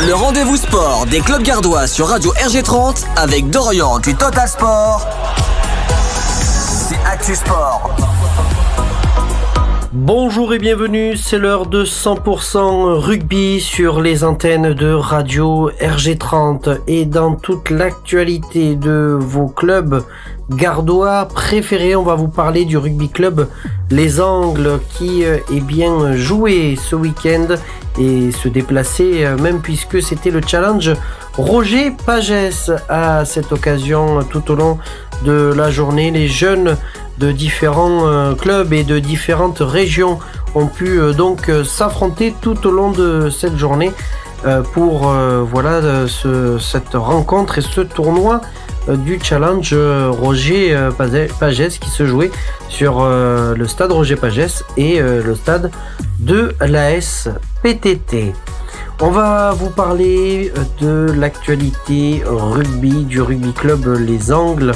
Le rendez-vous sport des clubs gardois sur Radio RG30 avec Dorian du Total Sport. C'est Actu Sport. Bonjour et bienvenue, c'est l'heure de 100% rugby sur les antennes de Radio RG30 et dans toute l'actualité de vos clubs gardois préférés, on va vous parler du rugby club Les Angles qui est bien joué ce week-end et se déplacer même puisque c'était le challenge Roger Pagès. À cette occasion, tout au long de la journée, les jeunes de différents clubs et de différentes régions ont pu donc s'affronter tout au long de cette journée pour cette rencontre et ce tournoi du challenge Roger Pagès qui se jouait sur le stade Roger Pagès et le stade de l'AS PTT. On va vous parler de l'actualité rugby du rugby club Les Angles,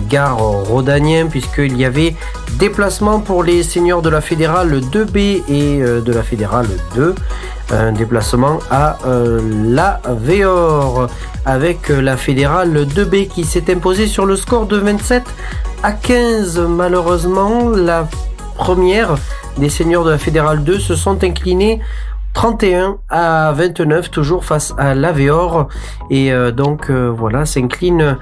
Gare Rhodanien, puisqu'il y avait déplacement pour les seniors de la fédérale 2B et de la fédérale 2. Un déplacement à la Véor avec la fédérale 2B qui s'est imposée sur le score de 27-15. Malheureusement, la première des seniors de la fédérale 2 se sont inclinés 31-29 toujours face à l'Avéor et s'incline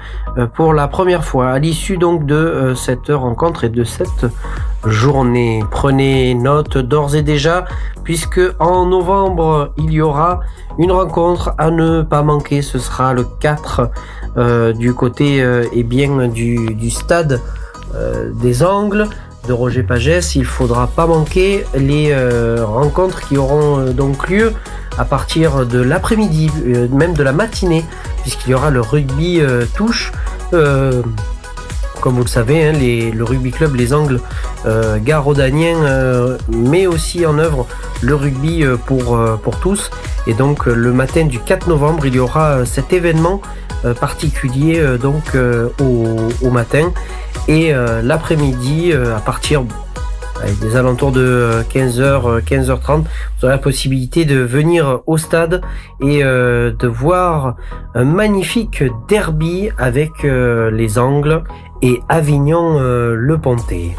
pour la première fois à l'issue donc de cette rencontre et de cette journée. Prenez note d'ores et déjà puisque en novembre il y aura une rencontre à ne pas manquer, ce sera le 4 du côté du stade des Angles de Roger Pagès. Il faudra pas manquer les rencontres qui auront donc lieu à partir de l'après-midi, même de la matinée, puisqu'il y aura le rugby touche. Comme vous le savez, le rugby club Les Angles Gare Rhodanien met aussi en œuvre le rugby pour tous. Et donc le matin du 4 novembre, il y aura cet événement particulier au matin. Et l'après-midi, à partir des alentours de 15h, 15h30, vous aurez la possibilité de venir au stade et de voir un magnifique derby avec les Angles et Avignon-Le Pontet.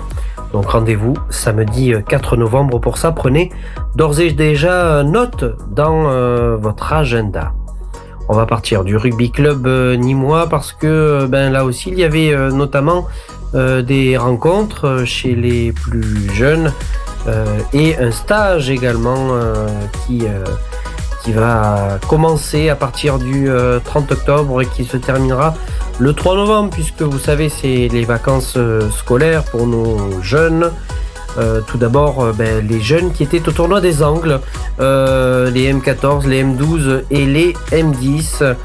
Donc rendez-vous samedi 4 novembre pour ça. Prenez d'ores et déjà note dans votre agenda. On va partir du rugby club nîmois parce que là aussi il y avait notamment des rencontres chez les plus jeunes et un stage également qui va commencer à partir du 30 octobre et qui se terminera le 3 novembre puisque vous savez c'est les vacances scolaires pour nos jeunes. Tout d'abord les jeunes qui étaient au tournoi des Angles, les M14, les M12 et les M10,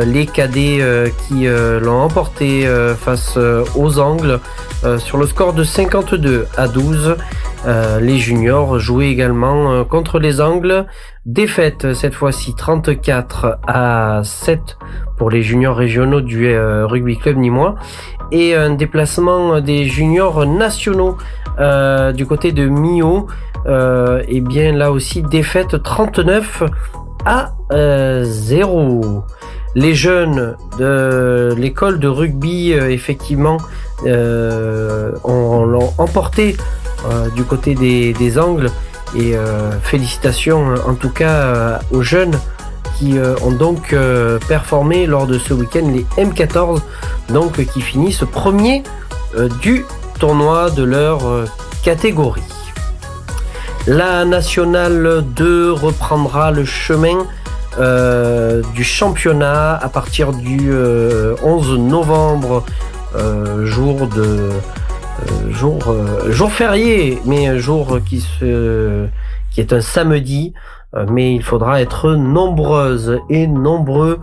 les cadets qui l'ont emporté face aux Angles sur le score de 52-12. Les juniors jouaient également contre les Angles, défaite cette fois-ci 34-7 pour les juniors régionaux du rugby club nîmois et un déplacement des juniors nationaux du côté de Millau, là aussi défaite 39-0. Les jeunes de l'école de rugby effectivement l'ont emporté du côté des Angles et félicitations en tout cas aux jeunes qui ont donc performé lors de ce week-end, les M14 donc qui finissent premier du tournoi de leur catégorie. La Nationale 2 reprendra le chemin du championnat à partir du 11 novembre, jour férié, mais un jour qui est un samedi, mais il faudra être nombreuses et nombreux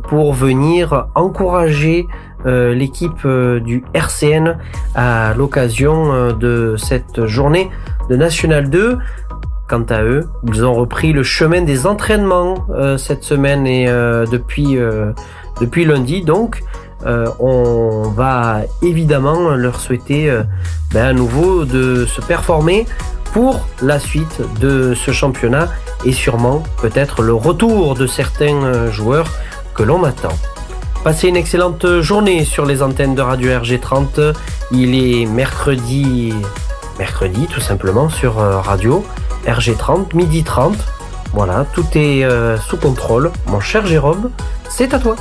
pour venir encourager l'équipe du RCN à l'occasion de cette journée de National 2. Quant à eux, ils ont repris le chemin des entraînements cette semaine et depuis lundi. Donc, on va évidemment leur souhaiter à nouveau de se performer pour la suite de ce championnat et sûrement peut-être le retour de certains joueurs que l'on attend. Passez une excellente journée sur les antennes de Radio RG30. Il est mercredi tout simplement sur Radio RG30, 12h30. Voilà, tout est sous contrôle. Mon cher Jérôme, c'est à toi.